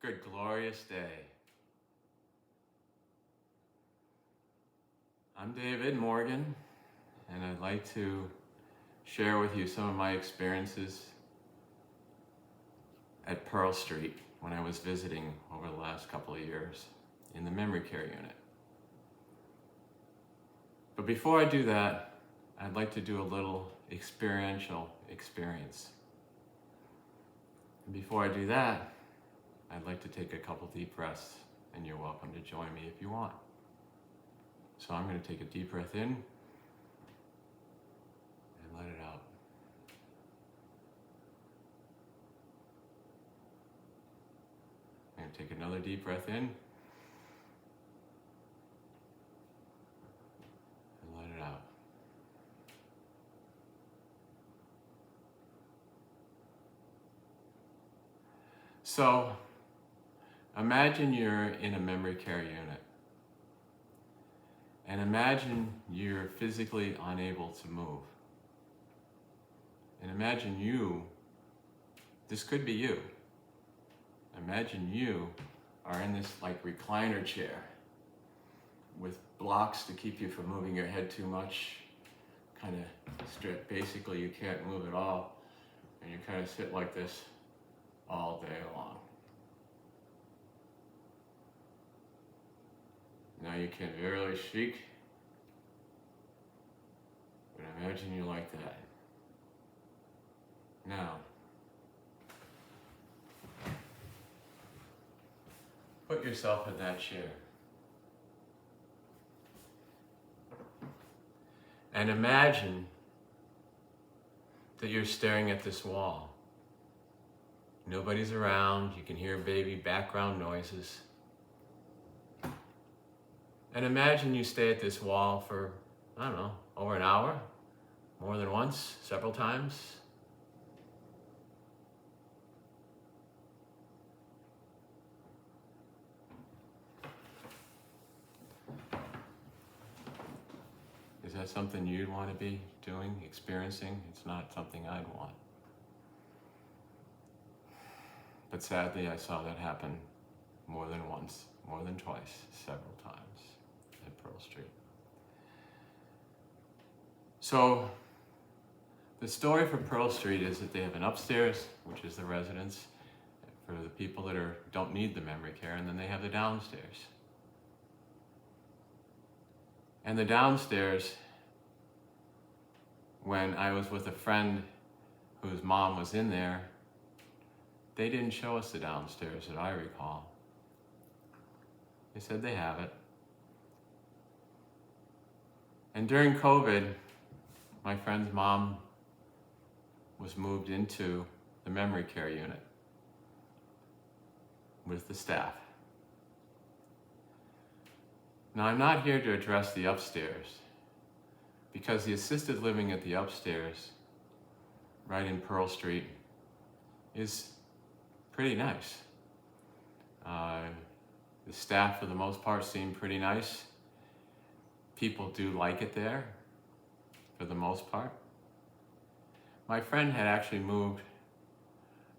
Good, glorious day. I'm David Morgan, and I'd like to share with you some of my experiences at Pearl Street when I was visiting over the last couple of years in the memory care unit. But before I do that, I'd like to do a little experiential experience. And before I do that, I'd like to take a couple deep breaths, and you're welcome to join me if you want. So I'm going to take a deep breath in and let it out. I'm going to take another deep breath in and let it out. So imagine you're in a memory care unit. And imagine you're physically unable to move. And imagine this could be you. Imagine you are in this recliner chair with blocks to keep you from moving your head too much, kind of stripped. Basically, you can't move at all, and you kind of sit like this all day long. Now you can barely speak, but imagine you like that. Now, put yourself in that chair. And imagine that you're staring at this wall. Nobody's around, you can hear baby background noises. And imagine you stay at this wall for, I don't know, over an hour, more than once, several times. Is that something you'd want to be doing, experiencing? It's not something I'd want. But sadly, I saw that happen more than once, more than twice, several times at Pearl Street. So the story for Pearl Street is that they have an upstairs, which is the residence for the people that don't need the memory care, and then they have the downstairs. And the downstairs, when I was with a friend whose mom was in there, they didn't show us the downstairs that I recall. They said they have it. And during COVID, my friend's mom was moved into the memory care unit with the staff. Now, I'm not here to address the upstairs, because the assisted living at the upstairs, right in Pearl Street, is pretty nice. The staff, for the most part, seem pretty nice. People do like it there, for the most part. My friend had actually moved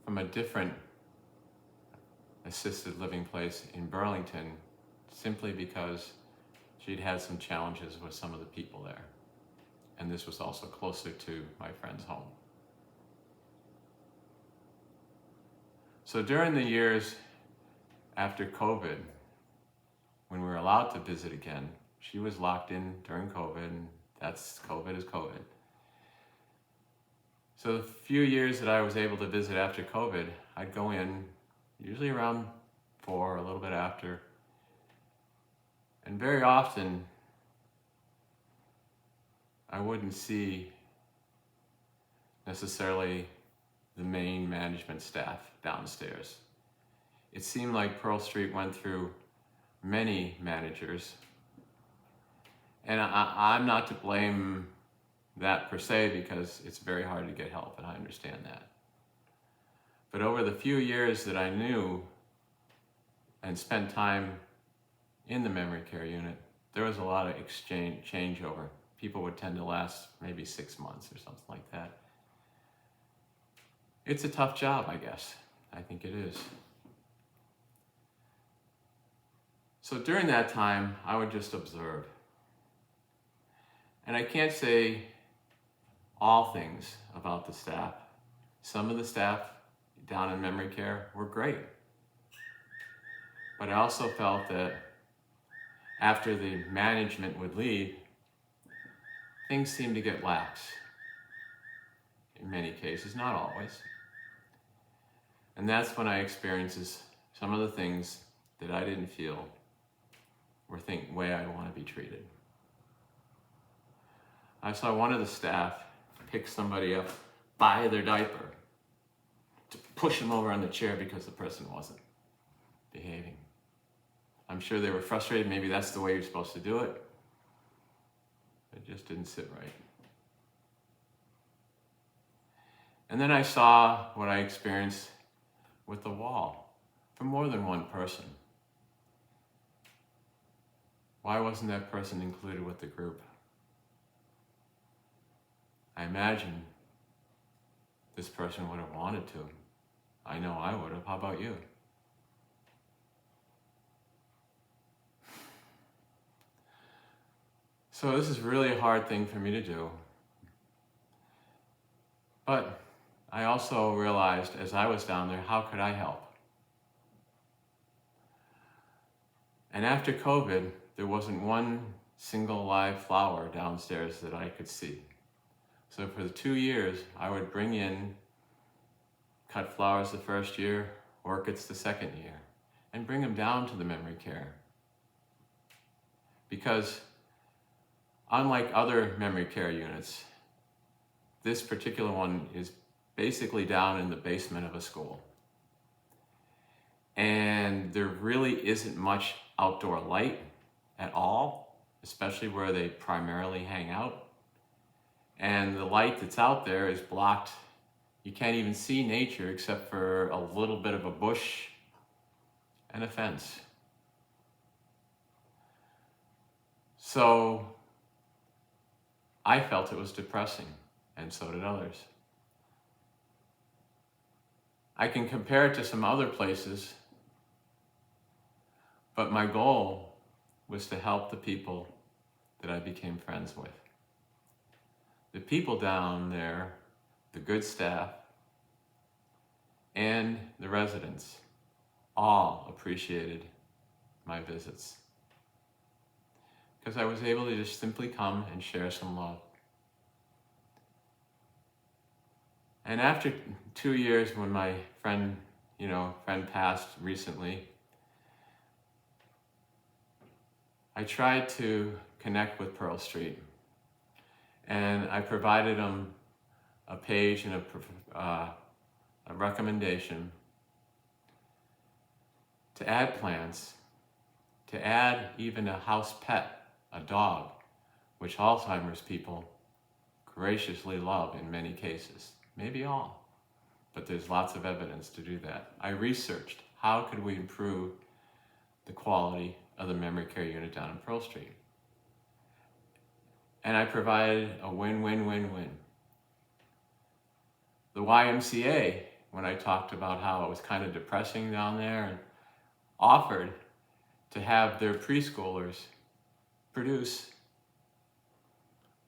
from a different assisted living place in Burlington simply because she'd had some challenges with some of the people there. And this was also closer to my friend's home. So during the years after COVID, when we were allowed to visit again, she was locked in during COVID, and COVID is COVID. So the few years that I was able to visit after COVID, I'd go in usually around 4, a little bit after. And very often, I wouldn't see necessarily the main management staff downstairs. It seemed like Pearl Street went through many managers. And I'm not to blame that per se, because it's very hard to get help, and I understand that. But over the few years that I knew and spent time in the memory care unit, there was a lot of changeover. People would tend to last maybe 6 months or something like that. It's a tough job, I guess. I think it is. So during that time, I would just observe. And I can't say all things about the staff. Some of the staff down in memory care were great. But I also felt that after the management would leave, things seemed to get lax. In many cases, not always. And that's when I experienced some of the things that I didn't feel were the way I want to be treated. I saw one of the staff pick somebody up by their diaper to push them over on the chair because the person wasn't behaving. I'm sure they were frustrated. Maybe that's the way you're supposed to do it. It just didn't sit right. And then I saw what I experienced with the wall from more than one person. Why wasn't that person included with the group? I imagine this person would have wanted to. I know I would have. How about you? So this is really a hard thing for me to do. But I also realized as I was down there, how could I help? And after COVID, there wasn't one single live flower downstairs that I could see. So for the 2 years, I would bring in cut flowers the first year, orchids the second year, and bring them down to the memory care. Because unlike other memory care units, this particular one is basically down in the basement of a school. And there really isn't much outdoor light at all, especially where they primarily hang out. And the light that's out there is blocked. You can't even see nature except for a little bit of a bush and a fence. So I felt it was depressing, and so did others. I can compare it to some other places, but my goal was to help the people that I became friends with. The people down there, the good staff, and the residents all appreciated my visits because I was able to just simply come and share some love. And after 2 years, when my friend passed recently, I tried to connect with Pearl Street. And I provided them a page and a recommendation to add plants, to add even a house pet, a dog, which Alzheimer's people graciously love in many cases, maybe all, but there's lots of evidence to do that. I researched how could we improve the quality of the memory care unit down in Pearl Street. And I provided a win-win-win-win. The YMCA, when I talked about how it was kind of depressing down there, and offered to have their preschoolers produce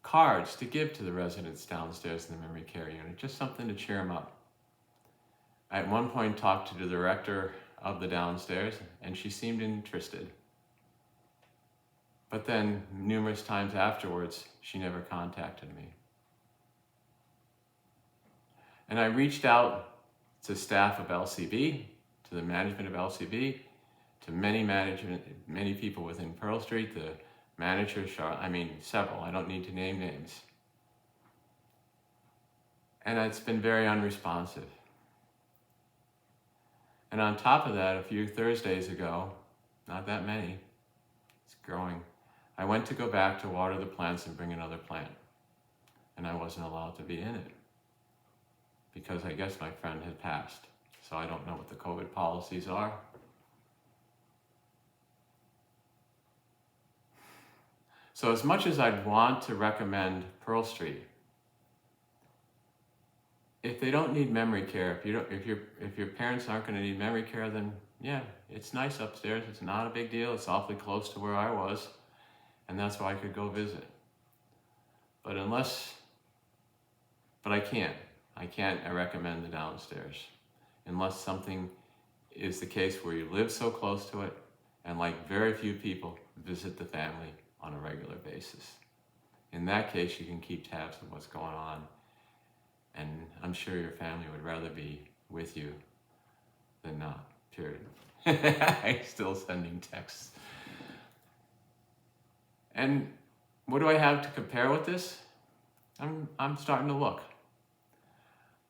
cards to give to the residents downstairs in the memory care unit, just something to cheer them up. I at one point talked to the director of the downstairs, and she seemed interested. But then, numerous times afterwards, she never contacted me. And I reached out to staff of LCB, to the management of LCB, to many people within Pearl Street, the manager, several, I don't need to name names. And it's been very unresponsive. And on top of that, a few Thursdays ago, not that many, it's growing, I went to go back to water the plants and bring another plant. And I wasn't allowed to be in it because I guess my friend had passed. So I don't know what the COVID policies are. So as much as I'd want to recommend Pearl Street, if they don't need memory care, if your parents aren't going to need memory care, then yeah, it's nice upstairs. It's not a big deal. It's awfully close to where I was, and that's why I could go visit. But I can't. I recommend the downstairs unless something is the case where you live so close to it, and like very few people visit the family on a regular basis. In that case, you can keep tabs on what's going on, and I'm sure your family would rather be with you than not, period. I'm still sending texts. And what do I have to compare with this? I'm starting to look.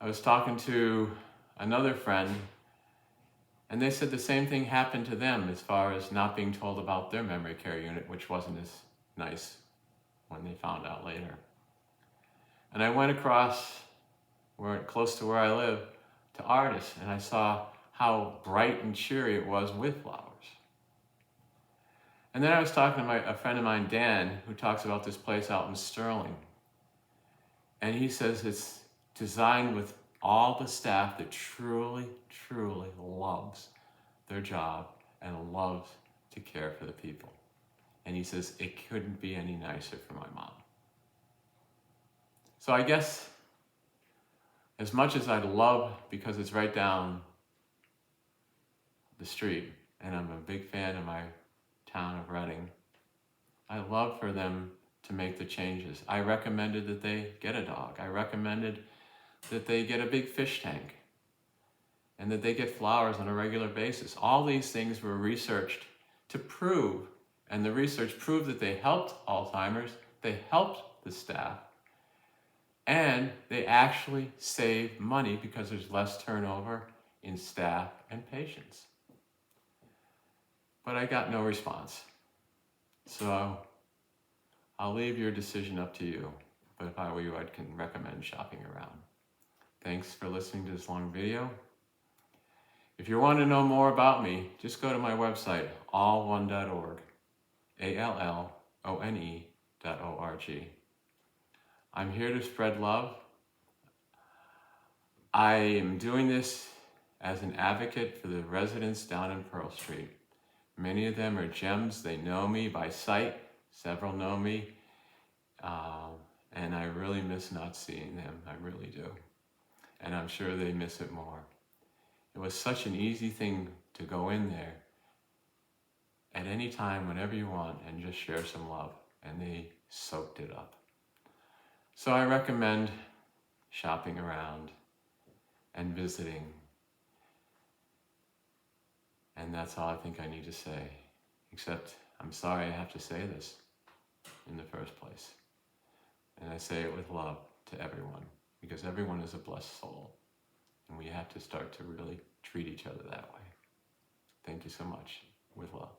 I was talking to another friend, and they said the same thing happened to them as far as not being told about their memory care unit, which wasn't as nice when they found out later. And I went across, close to where I live, to Artis, and I saw how bright and cheery it was with flowers. And then I was talking to a friend of mine, Dan, who talks about this place out in Sterling. And he says it's designed with all the staff that truly, truly loves their job and loves to care for the people. And he says it couldn't be any nicer for my mom. So I guess as much as I'd love, because it's right down the street, and I'm a big fan of my town of Reading, I love for them to make the changes. I recommended that they get a dog. I recommended that they get a big fish tank and that they get flowers on a regular basis. All these things were researched to prove, and the research proved that they helped Alzheimer's, they helped the staff, and they actually save money because there's less turnover in staff and patients. But I got no response. So I'll leave your decision up to you. But if I were you, I'd recommend shopping around. Thanks for listening to this long video. If you want to know more about me, just go to my website, allone.org, allone.org. I'm here to spread love. I am doing this as an advocate for the residents down in Pearl Street. Many of them are gems. They know me by sight. Several know me. And I really miss not seeing them. I really do. And I'm sure they miss it more. It was such an easy thing to go in there at any time, whenever you want, and just share some love. And they soaked it up. So I recommend shopping around and visiting. And that's all I think I need to say. Except, I'm sorry I have to say this in the first place. And I say it with love to everyone, because everyone is a blessed soul. And we have to start to really treat each other that way. Thank you so much. With love.